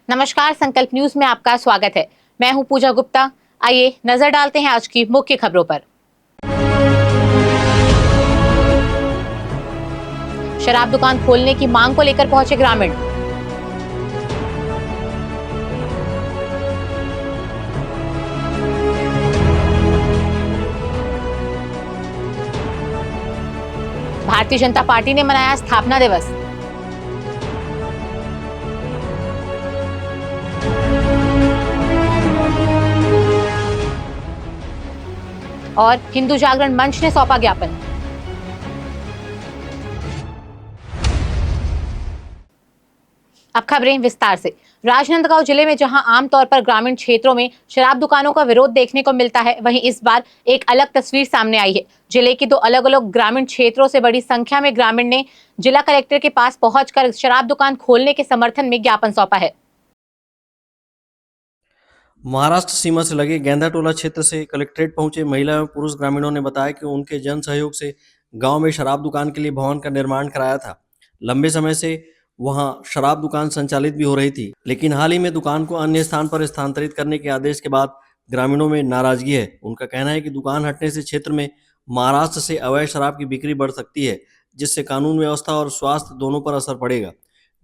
नमस्कार, संकल्प न्यूज में आपका स्वागत है। मैं हूं पूजा गुप्ता। आइए नजर डालते हैं आज की मुख्य खबरों पर। शराब दुकान खोलने की मांग को लेकर पहुंचे ग्रामीण। भारतीय जनता पार्टी ने मनाया स्थापना दिवस। और हिंदू जागरण मंच ने सौंपा ज्ञापन। अब खबरें विस्तार से। राजनांदगांव जिले में जहां आमतौर पर ग्रामीण क्षेत्रों में शराब दुकानों का विरोध देखने को मिलता है, वहीं इस बार एक अलग तस्वीर सामने आई है। जिले के दो अलग अलग ग्रामीण क्षेत्रों से बड़ी संख्या में ग्रामीण ने जिला कलेक्टर के पास पहुंचकर शराब दुकान खोलने के समर्थन में ज्ञापन सौंपा है। महाराष्ट्र सीमा से लगे गेंदाटोला क्षेत्र से कलेक्ट्रेट पहुंचे महिला एवं पुरुष ग्रामीणों ने बताया कि उनके जन सहयोग से गांव में शराब दुकान के लिए भवन का निर्माण कराया था। लंबे समय से वहां शराब दुकान संचालित भी हो रही थी, लेकिन हाल ही में दुकान को अन्य स्थान पर स्थानांतरित करने के आदेश के बाद ग्रामीणों में नाराजगी है। उनका कहना है कि दुकान हटने से क्षेत्र में महाराष्ट्र से अवैध शराब की बिक्री बढ़ सकती है, जिससे कानून व्यवस्था और स्वास्थ्य दोनों पर असर पड़ेगा।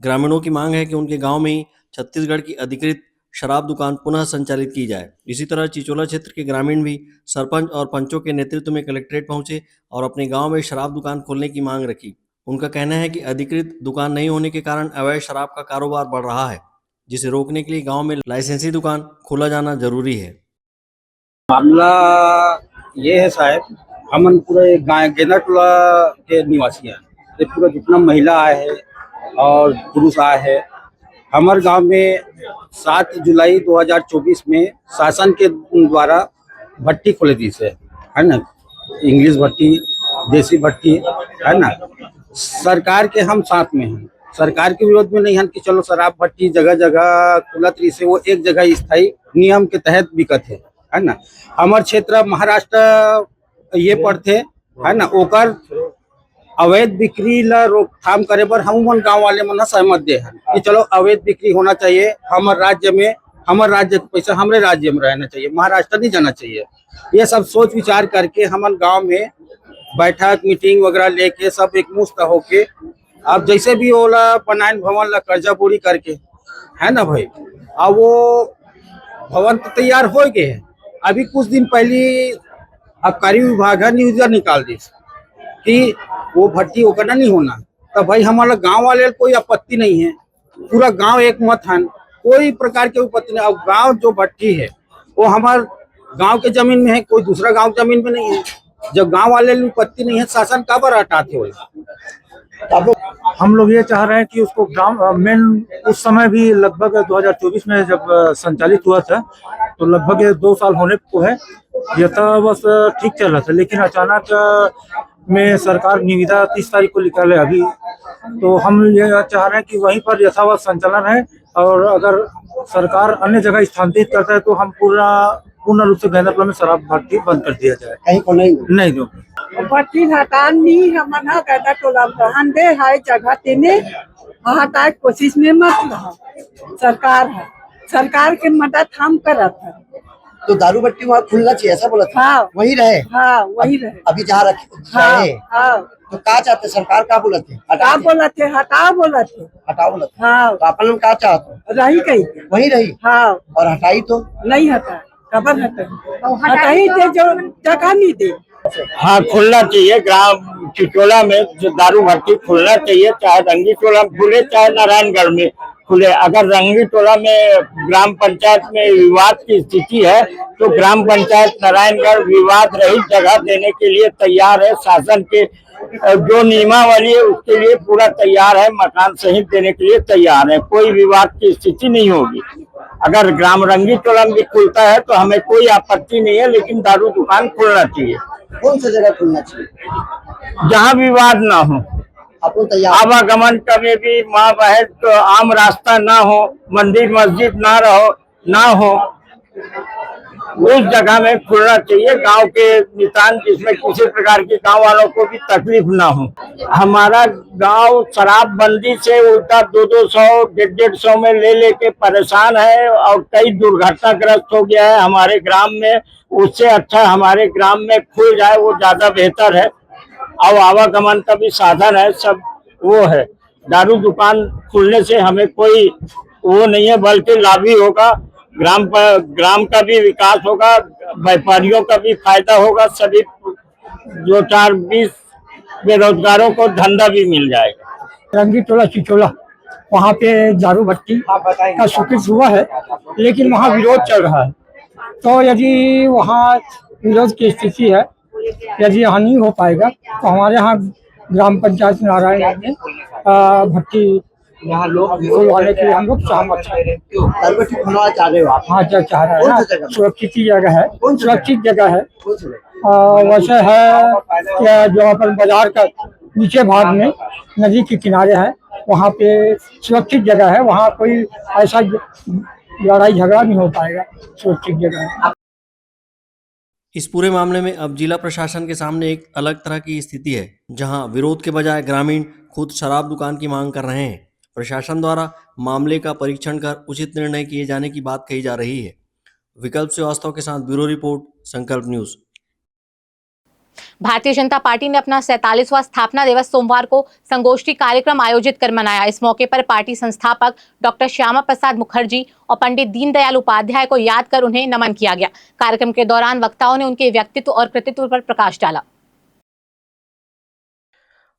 ग्रामीणों की मांग है कि उनके गाँव में ही छत्तीसगढ़ की अधिकृत शराब दुकान पुनः संचालित की जाए। इसी तरह चिचोला क्षेत्र के ग्रामीण भी सरपंच और पंचों के नेतृत्व में कलेक्ट्रेट पहुंचे और अपने गांव में शराब दुकान खोलने की मांग रखी। उनका कहना है कि अधिकृत दुकान नहीं होने के कारण अवैध शराब का कारोबार बढ़ रहा है, जिसे रोकने के लिए गांव में लाइसेंसी दुकान खोला जाना जरूरी है। मामला ये है साहब, हमन पूरे गेंदाटोला के निवासी हैं। ये पूरा जितना महिला आए है और पुरुष आए है, हमारे गांव में 7 जुलाई 2024 में शासन के द्वारा भट्टी खोले दी से है ना, इंग्लिश भट्टी, देसी भट्टी है ना। सरकार के हम साथ में हैं, सरकार के विरोध में नहीं है कि चलो शराब भट्टी जगह जगह खुलत रही से वो एक जगह स्थायी नियम के तहत बिकत है ना। हमार क्षेत्र महाराष्ट्र ये पड़ते है ना, ओकर अवैध बिक्री ला रोकथाम करे बर हम गाँव वाले मन सहमत दे हैं कि चलो अवैध बिक्री होना चाहिए। हमारे राज्य में, हमारे राज्य का पैसा हमारे राज्य में रहना चाहिए, महाराष्ट्र नहीं जाना चाहिए। ये सब सोच विचार करके हमारे गांव में बैठक मीटिंग वगैरह लेके सब एक मुश्त होके अब जैसे भी ओला बनायन भवन ला कर्जा बोरी करके है ना भाई, अब वो भवन तो तैयार हो गए है। अभी कुछ दिन पहले आबकारी विभाग न्यूज निकाल दी कि वो भट्टी होकर नहीं होना। तो भाई हमारा गांव वाले कोई आपत्ति नहीं है, पूरा गांव एक मत है, कोई प्रकार की आपत्ति नहीं। अब गांव जो भट्टी है वो हमारे गांव के जमीन में है, कोई दूसरा गांव जमीन में नहीं है। जब गांव वाले आपत्ति नहीं है, शासन का बार हटाते हो। अब हम लोग ये चाह रहे हैं कि उसको ग्राम मेन उस समय भी लगभग 2024 में जब संचालित हुआ था तो लगभग 2 साल होने को है, यथावत ठीक चल रहा था। लेकिन अचानक में सरकार निविदा 30 तारीख को निकाले अभी, तो हम ये चाह रहे हैं कि वहीं पर यथावत संचालन है और अगर सरकार अन्य जगह स्थानांतरित करता है तो हम पूर्ण रूप से गेंदाटोला में शराब भट्टी बंद कर दिया जाए। कहीं को नहीं दो भट्टी हटान नहीं हमन हा गेंदाटोला रहन दे है जगह तेने हटाए कोशिश में मत रहो। सरकार के मदद हम करत है। तो दारू भट्टी वहाँ खुलना चाहिए ऐसा बोला था। हाँ, वही रहे। हाँ वही रहे अभी जहाँ रखे। हाँ, हाँ। तो क्या चाहते सरकार, क्या बोला थे? हटाओ बोला थे। हटाओ बोला थे। हाँ, तो अपन क्या चाहते? रही कहीं वही रही। हाँ, और हटाई तो नहीं हटा, खबर हटाई थे जो जगह नहीं दे। हाँ, खुलना चाहिए। ग्राम चिचोला में जो दारू भट्टी खुलना चाहिए, चाहे रंगी टोला में खुले चाहे नारायणगढ़ में खुले। अगर रंगी टोला में ग्राम पंचायत में विवाद की स्थिति है तो ग्राम पंचायत नारायणगढ़ विवाद रहित जगह देने के लिए तैयार है। शासन के जो नियमावली है उसके लिए पूरा तैयार है, मकान सहित देने के लिए तैयार है। कोई विवाद की स्थिति नहीं होगी। अगर ग्राम रंगी टोला में भी खुलता है तो हमें कोई आपत्ति नहीं है, लेकिन दारू दुकान खुलना चाहिए। कौन सी जगह खुलना चाहिए? जहाँ विवाद ना हो, आवागमन में भी माँ बहन तो आम रास्ता ना हो, मंदिर मस्जिद ना हो। उस जगह में खुलना चाहिए, गांव के निशान, जिसमें किसी प्रकार की गांव वालों को भी तकलीफ ना हो। हमारा गांव शराबबंदी से उल्टा 200 150 में ले लेके परेशान है और कई दुर्घटनाग्रस्त हो गया है हमारे ग्राम में। उससे अच्छा हमारे ग्राम में खुल जाए वो ज्यादा बेहतर है, और आवागमन का भी साधन है, सब वो है। दारू दुकान खुलने से हमें कोई वो नहीं है, बल्कि लाभ ही होगा। ग्राम का भी विकास होगा, व्यापारियों का भी फायदा होगा, सभी 2-4-20 बेरोजगारों को धंधा भी मिल जाएगा। रंगी टोला चिचोला वहाँ पे दारू भट्टी का स्वीकृत हुआ है, लेकिन वहाँ विरोध चल रहा है। तो यदि वहाँ विरोध की स्थिति है, यदि यहाँ नहीं हो पाएगा तो हमारे यहाँ ग्राम पंचायत नारायण में भट्टी यहाँ लोग खुलवाने के लिए हम लोग सहमत हैं। दारू भट्टी खुलवाना चाह रहे हो आप? हाँ, चाह रहे कौन सा हैं। जगह? सुरक्षित जगह है, सुरक्षित जगह है। कौन सी जगह? वैसे है कि जो अपन बाजार का नीचे भाग में नदी के किनारे है, वहाँ पे सुरक्षित जगह है, वहाँ कोई ऐसा लड़ाई झगड़ा नहीं हो पाएगा, सुरक्षित जगह है। इस पूरे मामले में अब जिला प्रशासन के सामने एक अलग तरह की स्थिति है, जहां विरोध के बजाय ग्रामीण खुद शराब दुकान की मांग कर रहे हैं। प्रशासन द्वारा मामले का परीक्षण कर उचित निर्णय किए जाने की बात कही जा रही है। विकल्प श्रीवास्तव के साथ ब्यूरो रिपोर्ट, संकल्प न्यूज। भारतीय जनता पार्टी ने अपना 47वां स्थापना दिवस सोमवार को संगोष्ठी कार्यक्रम आयोजित कर मनाया। इस मौके पर पार्टी संस्थापक डॉक्टर श्यामा प्रसाद मुखर्जी और पंडित दीनदयाल उपाध्याय को याद कर उन्हें नमन किया गया। कार्यक्रम के दौरान वक्ताओं ने उनके व्यक्तित्व और कृतित्व पर प्रकाश डाला।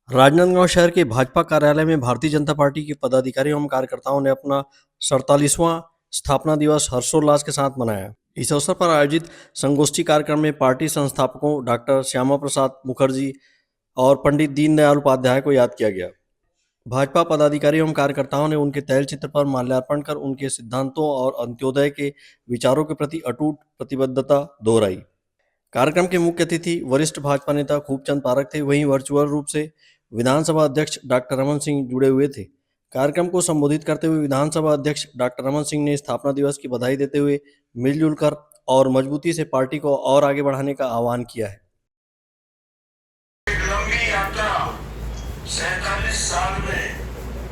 राजनांदगांव शहर के भाजपा कार्यालय में भारतीय जनता पार्टी के पदाधिकारियों एवं कार्यकर्ताओं ने अपना 47वां स्थापना दिवस हर्षोल्लास के साथ मनाया। इस अवसर पर आयोजित संगोष्ठी कार्यक्रम में पार्टी संस्थापकों डॉक्टर श्यामा प्रसाद मुखर्जी और पंडित दीनदयाल उपाध्याय को याद किया गया। भाजपा पदाधिकारियों एवं कार्यकर्ताओं ने उनके तैलचित्र पर माल्यार्पण कर उनके सिद्धांतों और अंत्योदय के विचारों के प्रति अटूट प्रतिबद्धता दोहराई। कार्यक्रम के मुख्य अतिथि वरिष्ठ भाजपा नेता खूबचंद पारक थे, वहीं वर्चुअल रूप से विधानसभा अध्यक्ष डॉक्टर रमन सिंह जुड़े हुए थे। कार्यक्रम को संबोधित करते हुए विधानसभा अध्यक्ष डॉक्टर रमन सिंह ने स्थापना दिवस की बधाई देते हुए मिलजुल कर और मजबूती से पार्टी को और आगे बढ़ाने का आह्वान किया है। एक लंबी यात्रा 47 साल में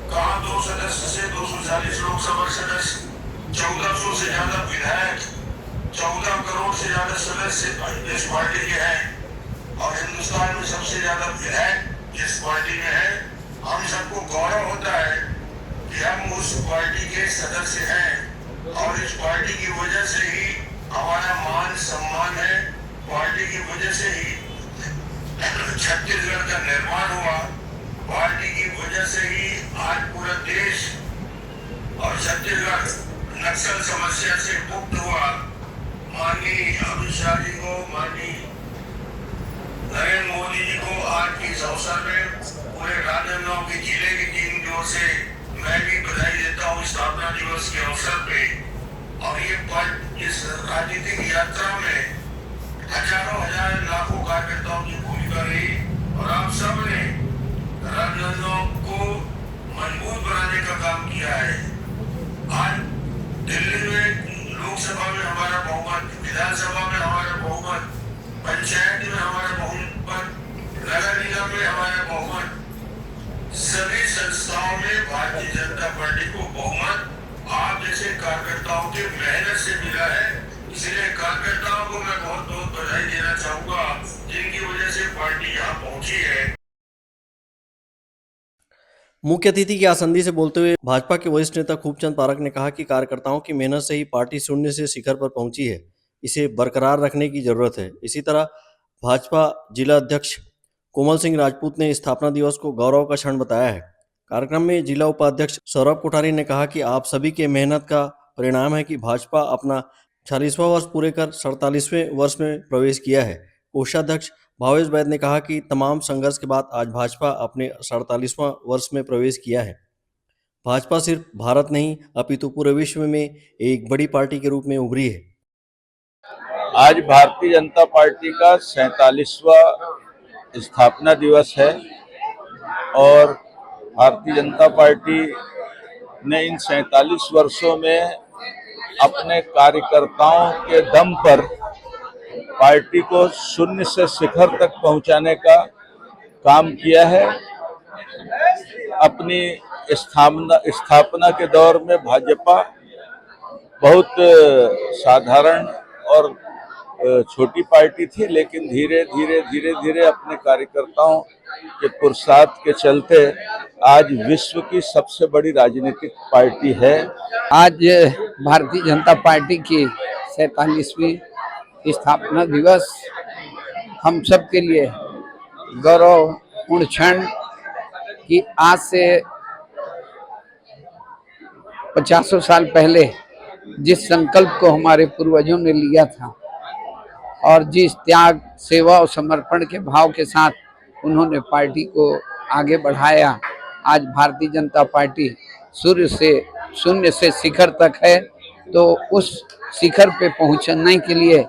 कहा 2 सदस्य से 240 लोकसभा सदस्य, 1400 से ज्यादा विधायक, 14 करोड़ से ज्यादा सदस्य इस पार्टी के हैं और हिंदुस्तान में सबसे ज्यादा विधायक जिस पार्टी में है। हम सबको गौरव होता है कि हम उस पार्टी के सदस्य हैं और इस पार्टी की वजह से ही हमारा मान सम्मान है। पार्टी की वजह से ही छत्तीसगढ़ का निर्माण हुआ। पार्टी की वजह से ही आज पूरा देश और छत्तीसगढ़ नक्सल समस्या से मुक्त हुआ। माननीय अमित शाह जी को, माननीय नरेंद्र मोदी जी को आज के इस अवसर में पूरे राजनांदगांव के जिले की टीम की ओर से मैं भी बधाई देता हूँ स्थापना दिवस के अवसर पे। और ये इस राजनीतिक यात्रा में हजारों हजार लाखों कार्यकर्ताओं की भूमिका रही और आप सब ने राजनांदगांव को मजबूत बनाने का काम किया है। आज दिल्ली में लोकसभा में हमारा बहुमत, विधानसभा में हमारा बहुमत, पंचायत में हमारा बहुमत, नगर निगम में हमारा बहुमत, सभी संस्थाओं में भारतीय जनता पार्टी को बहुमत आप जैसे कार्यकर्ताओं की मेहनत से मिला है। इसलिए कार्यकर्ताओं को मैं बहुत बहुत बधाई देना चाहूंगा जिनकी वजह से पार्टी यहाँ पहुंची है। मुख्य अतिथि की आसंदी से बोलते हुए भाजपा के वरिष्ठ नेता खूबचंद पारक ने कहा कि कार्यकर्ताओं की मेहनत से ही पार्टी शून्य से शिखर पर पहुंची है, इसे बरकरार रखने की जरूरत है। इसी तरह भाजपा जिला अध्यक्ष कोमल सिंह राजपूत ने स्थापना दिवस को गौरव का क्षण बताया है। कार्यक्रम में जिला उपाध्यक्ष सौरभ कोठारी ने कहा कि आप सभी के मेहनत का परिणाम है कि भाजपा अपना 46वां वर्ष पूरे कर 47वें वर्ष में प्रवेश किया है। कोषाध्यक्ष भावेश वैद ने कहा कि तमाम संघर्ष के बाद आज भाजपा अपने 47वां वर्ष में प्रवेश किया है। भाजपा सिर्फ भारत नहीं अपितु पूरे विश्व में एक बड़ी पार्टी के रूप में उभरी है। आज भारतीय जनता पार्टी का 47वां स्थापना दिवस है और भारतीय जनता पार्टी ने इन 47 वर्षों में अपने कार्यकर्ताओं के दम पर पार्टी को शून्य से शिखर तक पहुंचाने का काम किया है। अपनी स्थापना के दौर में भाजपा बहुत साधारण और छोटी पार्टी थी, लेकिन धीरे धीरे अपने कार्यकर्ताओं के पुरुषार्थ के चलते आज विश्व की सबसे बड़ी राजनीतिक पार्टी है। आज भारतीय जनता पार्टी की 47वीं स्थापना दिवस हम सब के लिए गौरवपूर्ण क्षण कि आज से 50 साल पहले जिस संकल्प को हमारे पूर्वजों ने लिया था और जिस त्याग, सेवा और समर्पण के भाव के साथ उन्होंने पार्टी को आगे बढ़ाया, आज भारतीय जनता पार्टी शून्य से शिखर तक है। तो उस शिखर पे पहुंचने के लिए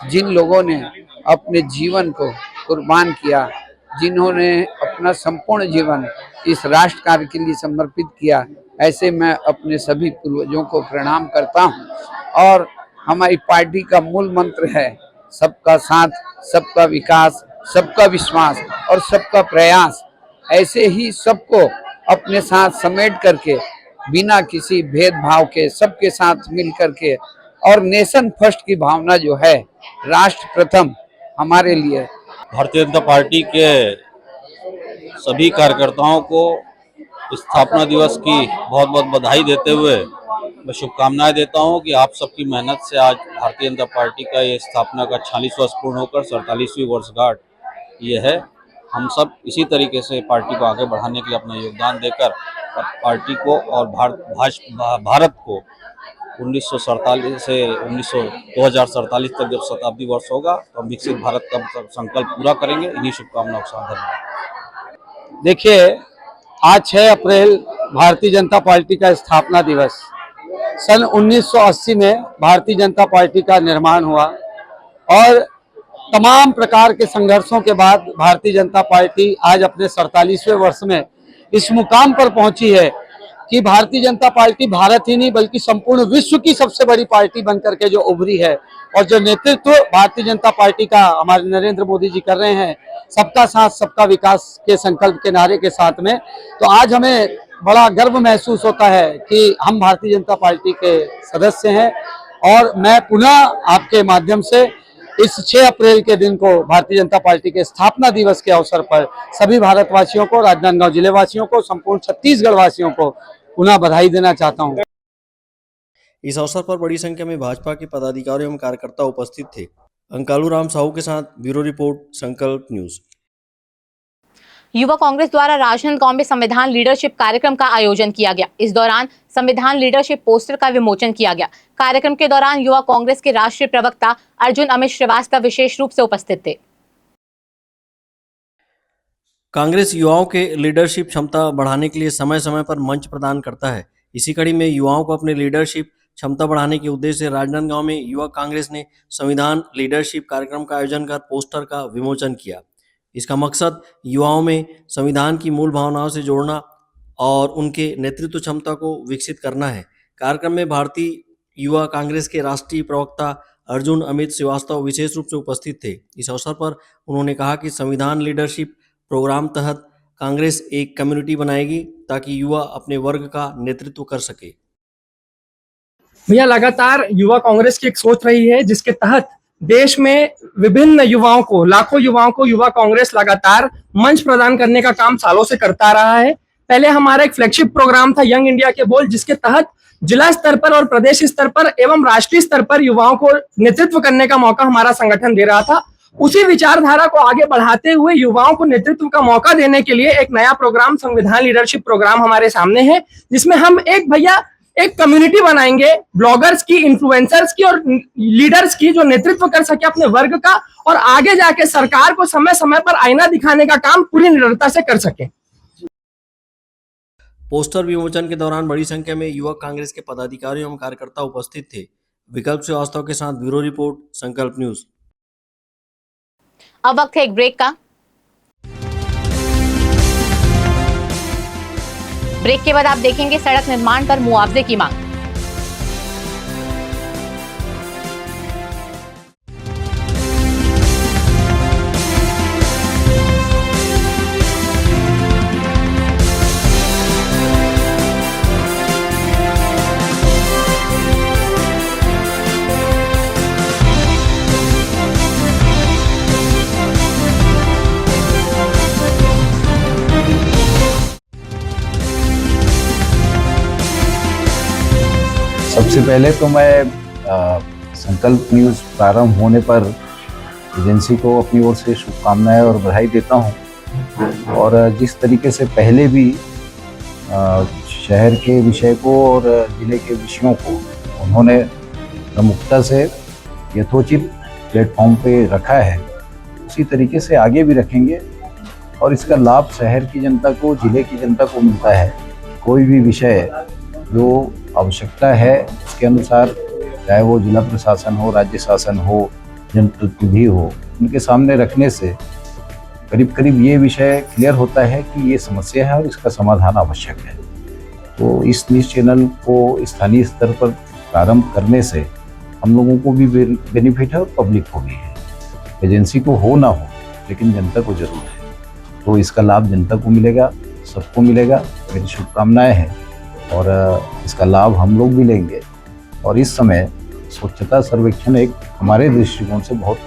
जिन लोगों ने अपने जीवन को कुर्बान किया, जिन्होंने अपना संपूर्ण जीवन इस राष्ट्र कार्य के लिए समर्पित किया, ऐसे मैं अपने सभी पूर्वजों को प्रणाम करता हूं। और हमारी पार्टी का मूल मंत्र है सबका साथ, सबका विकास, सबका विश्वास और सबका प्रयास। ऐसे ही सबको अपने साथ समेट करके बिना किसी भेदभाव के सबके साथ मिल करके और नेशन फर्स्ट की भावना जो है, राष्ट्र प्रथम हमारे लिए। भारतीय जनता पार्टी के सभी कार्यकर्ताओं को स्थापना दिवस की बहुत बहुत बधाई देते हुए मैं शुभकामनाएं देता हूं कि आप सबकी मेहनत से आज भारतीय जनता पार्टी का ये स्थापना का 46 वर्ष पूर्ण होकर 47वीं वर्षगांठ ये है। हम सब इसी तरीके से पार्टी को आगे बढ़ाने के लिए अपना योगदान देकर पार्टी को और भारत को 1947 से 2047 तक जब शताब्दी वर्ष होगा तो हम विकसित भारत का संकल्प पूरा करेंगे। इन्हीं शुभकामनाओं के साथ धन्यवाद। देखिए, आज 6 अप्रैल भारतीय जनता पार्टी का स्थापना दिवस। सन 1980 में भारतीय जनता पार्टी का निर्माण हुआ और तमाम प्रकार के संघर्षों के बाद भारतीय जनता पार्टी आज अपने 47वें वर्ष में इस मुकाम पर पहुंची है कि भारतीय जनता पार्टी भारत ही नहीं बल्कि संपूर्ण विश्व की सबसे बड़ी पार्टी बनकर के जो उभरी है। और जो नेतृत्व भारतीय जनता पार्टी का हमारे नरेंद्र मोदी जी कर रहे हैं, सबका साथ सबका विकास के संकल्प के नारे के साथ में, तो आज हमें बड़ा गर्व महसूस होता है कि हम भारतीय जनता पार्टी के सदस्य हैं। और मैं पुनः आपके माध्यम से इस 6 अप्रैल के दिन को भारतीय जनता पार्टी के स्थापना दिवस के अवसर पर सभी भारतवासियों को, राजनांदगांव जिले वासियों को, संपूर्ण छत्तीसगढ़ वासियों को पुनः बधाई देना चाहता हूं। इस अवसर पर बड़ी संख्या में भाजपा के पदाधिकारी एवं कार्यकर्ता उपस्थित थे। अंकालू राम साहू के साथ ब्यूरो रिपोर्ट, संकल्प न्यूज। युवा कांग्रेस द्वारा राजनांदगांव में संविधान लीडरशिप कार्यक्रम का आयोजन किया गया। इस दौरान संविधान लीडरशिप पोस्टर का विमोचन किया गया। कार्यक्रम के दौरान युवा कांग्रेस के राष्ट्रीय प्रवक्ता अर्जुन अमित श्रीवास्तव विशेष रूप से उपस्थित थे। कांग्रेस युवाओं के लीडरशिप क्षमता बढ़ाने के लिए समय समय पर मंच प्रदान करता है। इसी कड़ी में युवाओं को अपने लीडरशिप क्षमता बढ़ाने के उद्देश्य से राजनांदगांव में युवा कांग्रेस ने संविधान लीडरशिप कार्यक्रम का आयोजन कर पोस्टर का विमोचन किया। इसका मकसद युवाओं में संविधान की मूल भावनाओं से जोड़ना और उनके नेतृत्व क्षमता को विकसित करना है। कार्यक्रम में भारतीय युवा कांग्रेस के राष्ट्रीय प्रवक्ता अर्जुन अमित श्रीवास्तव विशेष रूप से उपस्थित थे। इस अवसर पर उन्होंने कहा कि संविधान लीडरशिप प्रोग्राम तहत कांग्रेस एक कम्युनिटी बनाएगी ताकि युवा अपने वर्ग का नेतृत्व कर सके। भैया, लगातार युवा कांग्रेस की एक सोच रही है जिसके तहत देश में विभिन्न युवाओं को, लाखों युवाओं को युवा कांग्रेस लगातार मंच प्रदान करने का काम सालों से करता रहा है। पहले हमारा एक फ्लैगशिप प्रोग्राम था यंग इंडिया के बोल, जिसके तहत जिला स्तर पर और प्रदेश स्तर पर एवं राष्ट्रीय स्तर पर युवाओं को नेतृत्व करने का मौका हमारा संगठन दे रहा था। उसी विचारधारा को आगे बढ़ाते हुए युवाओं को नेतृत्व का मौका देने के लिए एक नया प्रोग्राम, संविधान लीडरशिप प्रोग्राम हमारे सामने है, जिसमें हम एक कम्युनिटी बनाएंगे ब्लॉगर्स की, इन्फ्लुएंसर्स की और लीडर्स की, जो नेतृत्व कर सके अपने वर्ग का और आगे जाके सरकार को समय समय पर आईना दिखाने का काम पूरी निडरता से कर सके। पोस्टर विमोचन के दौरान बड़ी संख्या में युवा कांग्रेस के पदाधिकारी एवं कार्यकर्ता उपस्थित थे। विकल्प श्रीवास्तव के साथ ब्यूरो रिपोर्ट, संकल्प न्यूज। अब वक्त है एक ब्रेक का। ब्रेक के बाद आप देखेंगे सड़क निर्माण पर मुआवजे की मांग। सबसे पहले तो मैं संकल्प न्यूज़ प्रारंभ होने पर एजेंसी को अपनी ओर से शुभकामनाएं और बधाई देता हूं। और जिस तरीके से पहले भी शहर के विषय को और ज़िले के विषयों को उन्होंने प्रमुखता से यथोचित प्लेटफॉर्म पे रखा है, उसी तरीके से आगे भी रखेंगे और इसका लाभ शहर की जनता को, ज़िले की जनता को मिलता है। कोई भी विषय जो आवश्यकता है उसके अनुसार, चाहे वो जिला प्रशासन हो, राज्य शासन हो, जनप्रतिनिधि हो, उनके सामने रखने से करीब करीब ये विषय क्लियर होता है कि ये समस्या है और इसका समाधान आवश्यक है। तो इस न्यूज़ चैनल को स्थानीय स्तर पर प्रारंभ करने से हम लोगों को भी बेनिफिट है और पब्लिक को भी है। एजेंसी को हो ना हो, लेकिन जनता को जरूर है, तो इसका लाभ जनता को मिलेगा, सबको मिलेगा। मेरी शुभकामनाएं हैं और इसका लाभ हम लोग भी लेंगे। और इस समय स्वच्छता सर्वेक्षण एक हमारे दृष्टिकोण से बहुत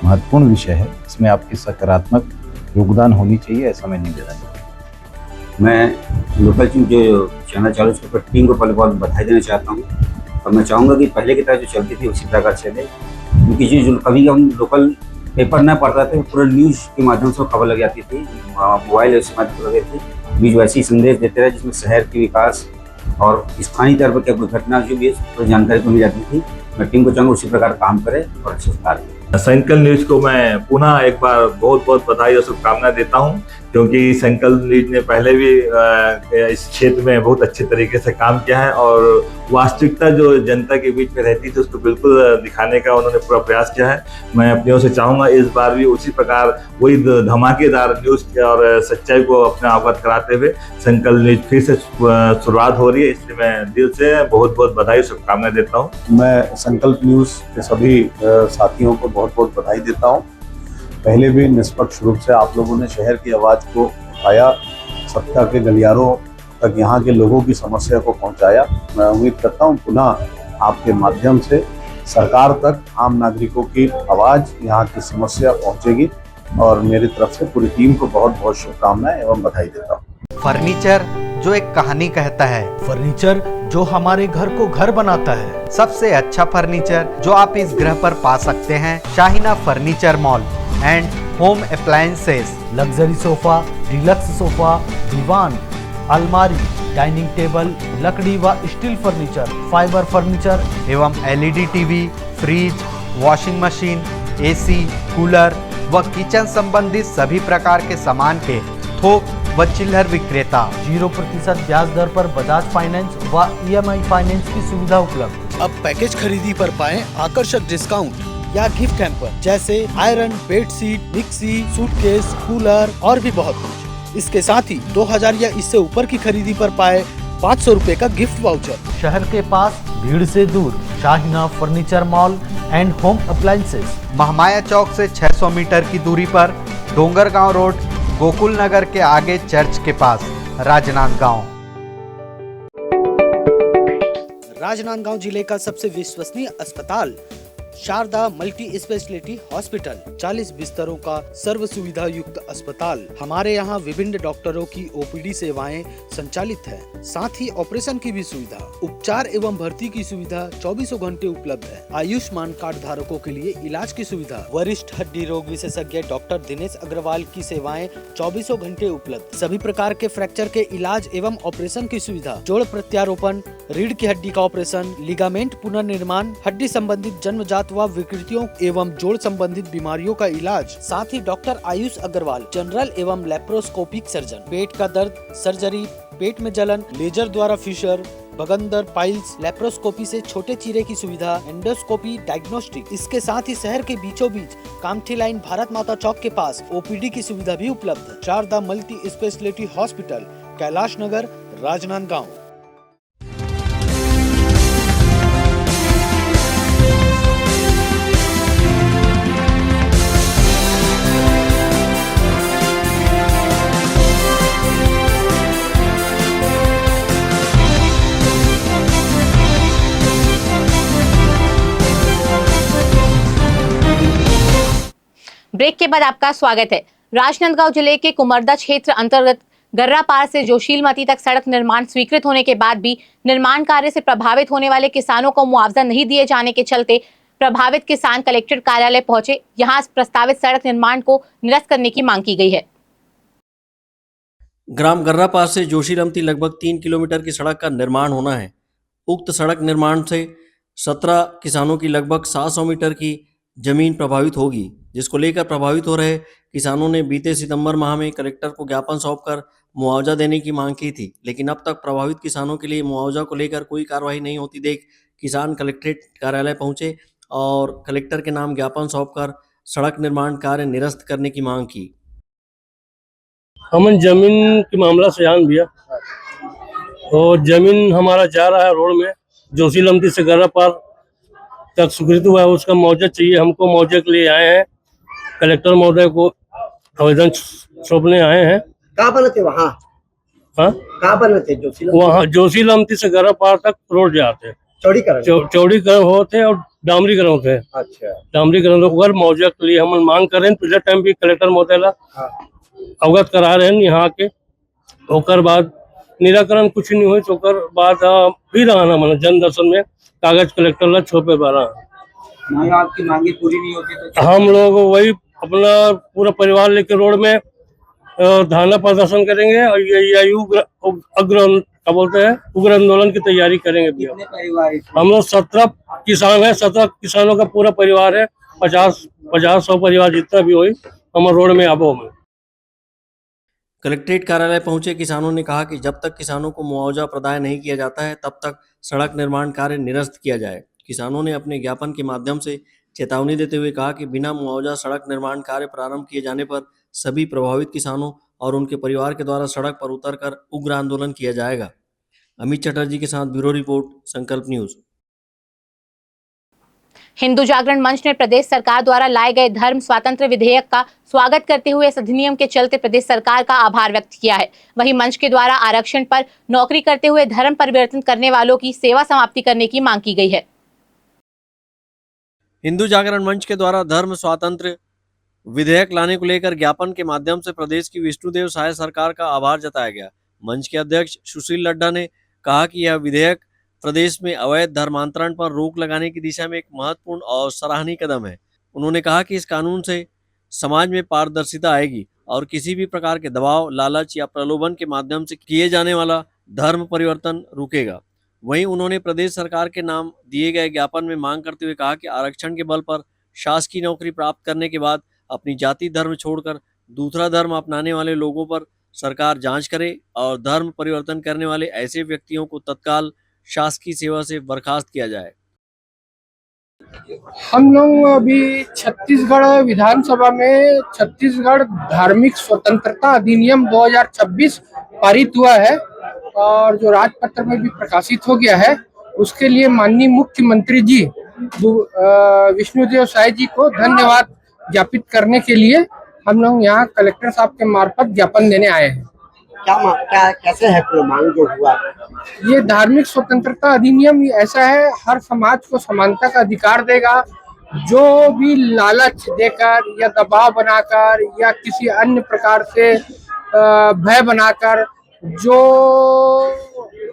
महत्वपूर्ण विषय है, इसमें आपकी सकारात्मक योगदान होनी चाहिए, ऐसा मैं निवेदन करता हूँ। मैं लोकल जो चैनल चालू उसके ऊपर टीम को पहले बहुत बधाई देना चाहता हूँ और मैं चाहूँगा कि पहले की तरह जो चलती थी उसी प्रकार चले, क्योंकि जो कभी हम लोकल पेपर न पढ़ता थे, पूरा न्यूज़ के माध्यम से खबर लग जाती थी, मोबाइल ऐसे माध्यम लगे थे, न्यूज़ वैसे ही संदेश देते रहे जिसमें शहर के विकास और स्थानीय तौर पर क्या कोई घटना जो भी है जानकारी को मिल जाती थी। मैं टीम को चाहूँगा उसी प्रकार काम करे और अच्छे से कार्य करें। संकल्प न्यूज को मैं पुनः एक बार बहुत बहुत बधाई और शुभकामनाएं देता हूं, क्योंकि संकल्प न्यूज ने पहले भी इस क्षेत्र में बहुत अच्छे तरीके से काम किया है और वास्तविकता जो जनता के बीच में रहती थी उसको बिल्कुल दिखाने का उन्होंने पूरा प्रयास किया है। मैं अपनी ओर से चाहूँगा इस बार भी उसी प्रकार वही धमाकेदार न्यूज़ और सच्चाई को अपने अवगत कराते हुए संकल्प न्यूज फिर से शुरुआत हो रही है, इसलिए मैं दिल से बहुत बहुत बधाई शुभकामनाएं देता हूँ। मैं संकल्प न्यूज़ के सभी साथियों को बहुत बहुत बधाई देता हूँ। पहले भी निष्पक्ष रूप से आप लोगों ने शहर की आवाज़ को उठाया, सत्ता के गलियारों तक यहाँ के लोगों की समस्या को पहुँचाया। मैं उम्मीद करता हूँ पुनः आपके माध्यम से सरकार तक आम नागरिकों की आवाज़, यहाँ की समस्या पहुँचेगी और मेरी तरफ से पूरी टीम को बहुत बहुत शुभकामनाएं एवं बधाई देता हूँ। फर्नीचर जो एक कहानी कहता है, फर्नीचर जो हमारे घर को घर बनाता है। सबसे अच्छा फर्नीचर जो आप इस ग्रह पर पा सकते हैं, Shaheena furniture mall and home appliances. Luxury sofa, deluxe sofa, दीवान, अलमारी, डाइनिंग टेबल, लकड़ी व स्टील फर्नीचर, फाइबर फर्नीचर एवं LED TV, fridge, washing machine, AC, cooler व किचन संबंधित सभी प्रकार के सामान के थोक व चिल्लर विक्रेता। 0% ब्याज दर पर बजाज फाइनेंस व EMI फाइनेंस की सुविधा उपलब्ध। अब पैकेज खरीदी पर पाएं आकर्षक डिस्काउंट या गिफ्ट हैम्पर जैसे iron, bedsheet, mixie, suitcase, cooler और भी बहुत कुछ। इसके साथ ही 2000 या इससे ऊपर की खरीदी पर पाए 500 रुपए का गिफ्ट वाउचर। शहर के पास भीड़ से दूर Shaheena furniture mall and home appliances, Mahamaya चौक से 600 मीटर की दूरी पर, डोंगरगांव रोड, गोकुल नगर के आगे चर्च के पास, राजनांदगांव। राजनांदगांव जिले का सबसे विश्वसनीय अस्पताल शारदा मल्टी स्पेशलिटी हॉस्पिटल, 40 बिस्तरों का सर्व सुविधा युक्त अस्पताल। हमारे यहाँ विभिन्न डॉक्टरों की OPD सेवाएं संचालित है, साथ ही ऑपरेशन की भी सुविधा, उपचार एवं भर्ती की सुविधा 24 घंटे उपलब्ध है। आयुष्मान कार्ड धारकों के लिए इलाज की सुविधा, वरिष्ठ हड्डी रोग विशेषज्ञ डॉक्टर दिनेश अग्रवाल की सेवाएं 24 घंटे उपलब्ध। सभी प्रकार के फ्रैक्चर के इलाज एवं ऑपरेशन की सुविधा, जोड़ प्रत्यारोपण, रीढ़ की हड्डी का ऑपरेशन, लिगामेंट पुनर्निर्माण, हड्डी संबंधित जन्मजात व विकृतियों एवं जोड़ संबंधित बीमारियों का इलाज। साथ ही डॉक्टर आयुष अग्रवाल जनरल एवं लेप्रोस्कोपिक सर्जन, पेट का दर्द, सर्जरी, पेट में जलन, लेजर द्वारा फिशर, बगंदर, पाइल्स, लेप्रोस्कोपी से छोटे चीरे की सुविधा, एंडोस्कोपी, डायग्नोस्टिक। इसके साथ ही शहर के बीचों बीच कामठी लाइन भारत माता चौक के पास OPD की सुविधा भी उपलब्ध है। Sharda multi speciality hospital, Kailash Nagar, Rajnandgaon. Break के बाद आपका स्वागत है। राजनांदगांव जिले के कुमरदा क्षेत्र अंतर्गत गर्रा पार से जोशीलमती तक सड़क निर्माण स्वीकृत होने के बाद भी निर्माण कार्य से प्रभावित होने वाले किसानों को मुआवजा नहीं दिए जाने के चलते प्रभावित किसान कलेक्टर कार्यालय पहुंचे। यहां प्रस्तावित सड़क निर्माण को निरस्त करने की मांग की गई है। ग्राम गर्रा पास से जोशीलमती लगभग 3 किलोमीटर की सड़क का निर्माण होना है। उक्त सड़क निर्माण से 17 किसानों की लगभग 700 मीटर की जमीन प्रभावित होगी, जिसको लेकर प्रभावित हो रहे किसानों ने बीते सितंबर माह में कलेक्टर को ज्ञापन सौंपकर मुआवजा देने की मांग की थी, लेकिन अब तक प्रभावित किसानों के लिए मुआवजा को लेकर कोई कार्रवाई नहीं होती देख किसान कलेक्ट्रेट कार्यालय पहुंचे और कलेक्टर के नाम ज्ञापन सौंपकर सड़क निर्माण कार्य निरस्त करने की मांग की। हमन जमीन के मामला से जान दिया और जमीन हमारा जा रहा है रोड में जोशीलमती से गर्रा पार तक स्वीकृत हुआ है, उसका मुआवजा चाहिए। हमको मुआवजे के लिए आए हैं, कलेक्टर महोदय को आवेदन सौंपने आए हैं। कहाँ बने थे वहाँ? हाँ, कहाँ बने थे? वहाँ जोशीलमती से गर्रा पार तक रोड जाते, चौड़ीकरण होते और डामरीकरण होते हैं। अच्छा, डामरीकरण अगर मुआवजा के लिए हम मांग कर रहे हैं। पिछले टाइम भी कलेक्टर महोदय ला अवगत करा रहे हैं यहाँ के, ओकर बाद निराकरण कुछ नहीं हुई तो ओकर बाद फिर आना मन जन दर्शन में कागज कलेक्टर ला छोपे बारा। आपकी मांगे पूरी नहीं होती तो हम लोग वही अपना पूरा परिवार लेकर रोड में धरना प्रदर्शन करेंगे और ये उग्र आंदोलन की तैयारी करेंगे भैया। हम लोग 17 किसान है, 17 किसानों का पूरा परिवार है। 50-100 परिवार जितना भी हो हम रोड में आबो में। कलेक्ट्रेट कार्यालय पहुंचे किसानों ने कहा कि जब तक किसानों को मुआवजा प्रदान नहीं किया जाता है तब तक सड़क निर्माण कार्य निरस्त किया जाए। किसानों ने अपने ज्ञापन के माध्यम से चेतावनी देते हुए कहा कि बिना मुआवजा सड़क निर्माण कार्य प्रारंभ किए जाने पर सभी प्रभावित किसानों और उनके परिवार के द्वारा सड़क पर उतरकर उग्र आंदोलन किया जाएगा। अमित चटर्जी के साथ ब्यूरो रिपोर्ट, संकल्प न्यूज। हिंदू जागरण मंच ने प्रदेश सरकार द्वारा लाए गए धर्म स्वातंत्र विधेयक का स्वागत करते हुए इस अधिनियम के चलते प्रदेश सरकार का आभार व्यक्त किया है। वहीं मंच के द्वारा आरक्षण पर नौकरी करते हुए धर्म परिवर्तन करने वालों की सेवा समाप्ति करने की मांग की गई है। हिंदू जागरण मंच के द्वारा धर्म स्वातंत्र विधेयक लाने को लेकर ज्ञापन के माध्यम से प्रदेश की विष्णुदेव साय सरकार का आभार जताया गया। मंच के अध्यक्ष सुशील लड्ढा ने कहा कि यह विधेयक प्रदेश में अवैध धर्मांतरण पर रोक लगाने की दिशा में एक महत्वपूर्ण और सराहनीय कदम है। उन्होंने कहा कि इस कानून से समाज में पारदर्शिता आएगी और किसी भी प्रकार के दबाव, लालच या प्रलोभन के माध्यम से किए जाने वाला धर्म परिवर्तन रुकेगा। वहीं उन्होंने प्रदेश सरकार के नाम दिए गए ज्ञापन में मांग करते हुए कहा कि आरक्षण के बल पर शासकीय नौकरी प्राप्त करने के बाद अपनी जाति धर्म छोड़कर दूसरा धर्म अपनाने वाले लोगों पर सरकार जांच करे और धर्म परिवर्तन करने वाले ऐसे व्यक्तियों को तत्काल शासकीय सेवा से बर्खास्त किया जाए। हम लोग अभी छत्तीसगढ़ विधानसभा में छत्तीसगढ़ धार्मिक स्वतंत्रता अधिनियम 2026 पारित हुआ है और जो राजपत्र में भी प्रकाशित हो गया है, उसके लिए माननीय मुख्यमंत्री जी विष्णुदेव साय जी को धन्यवाद ज्ञापित करने के लिए हम लोग यहाँ कलेक्टर साहब के मार्फत ज्ञापन देने आए हैं। क्या कैसे है मांग जो हुआ? ये धार्मिक स्वतंत्रता अधिनियम ऐसा है, हर समाज को समानता का अधिकार देगा। जो भी लालच देकर या दबाव बनाकर या किसी अन्य प्रकार से भय बनाकर जो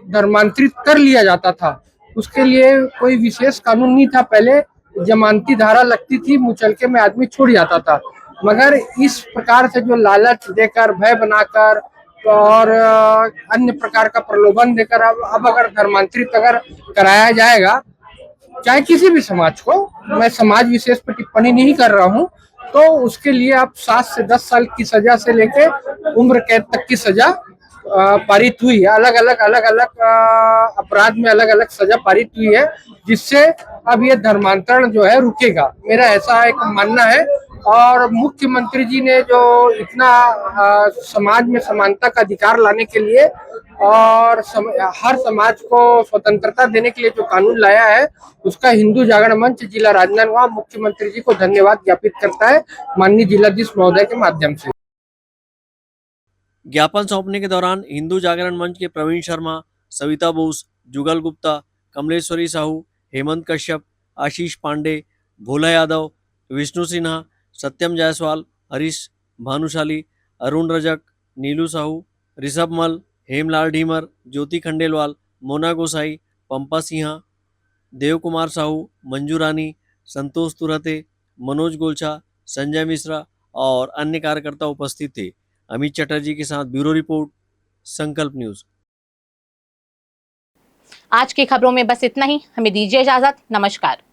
धर्मांतरित कर लिया जाता था, उसके लिए कोई विशेष कानून नहीं था। पहले जमानती धारा लगती थी, मुचलके में आदमी छूट जाता था। मगर इस प्रकार से जो लालच देकर, भय बनाकर और अन्य प्रकार का प्रलोभन देकर अब अगर धर्मांतरित अगर कराया जाएगा, चाहे किसी भी समाज को, मैं समाज विशेष पर टिप्पणी नहीं कर रहा हूं, तो उसके लिए अब 7 से 10 साल की सजा से लेके उम्र कैद तक की सजा पारित हुई है। अलग अलग अपराध में अलग अलग सजा पारित हुई है, जिससे अब ये धर्मांतरण जो है रुकेगा। मेरा ऐसा एक मानना है। और मुख्यमंत्री जी ने जो इतना समाज में समानता का अधिकार लाने के लिए और हर समाज को स्वतंत्रता देने के लिए जो कानून लाया है, उसका हिंदू जागरण मंच जिला राजनांदगांव मुख्यमंत्री जी को धन्यवाद ज्ञापित करता है माननीय जिलाधीश महोदय के माध्यम से। ज्ञापन सौंपने के दौरान हिंदू जागरण मंच के प्रवीण शर्मा, सविता बोस, जुगल गुप्ता, कमलेश्वरी साहू, हेमंत कश्यप, आशीष पांडे, भोला यादव, विष्णु सिन्हा, सत्यम जायसवाल, हरीश भानुशाली, अरुण रजक, नीलू साहू, ऋषभ मल, हेमलाल ढीमर, ज्योति खंडेलवाल, मोना गोसाई, पंपा सिंहा, देव कुमार साहू, मंजू रानी, संतोष तुरते, मनोज गोलछा, संजय मिश्रा और अन्य कार्यकर्ता उपस्थित थे। अमित चटर्जी के साथ ब्यूरो रिपोर्ट, संकल्प न्यूज। आज की खबरों में बस इतना ही। हमें दीजिए इजाजत। नमस्कार।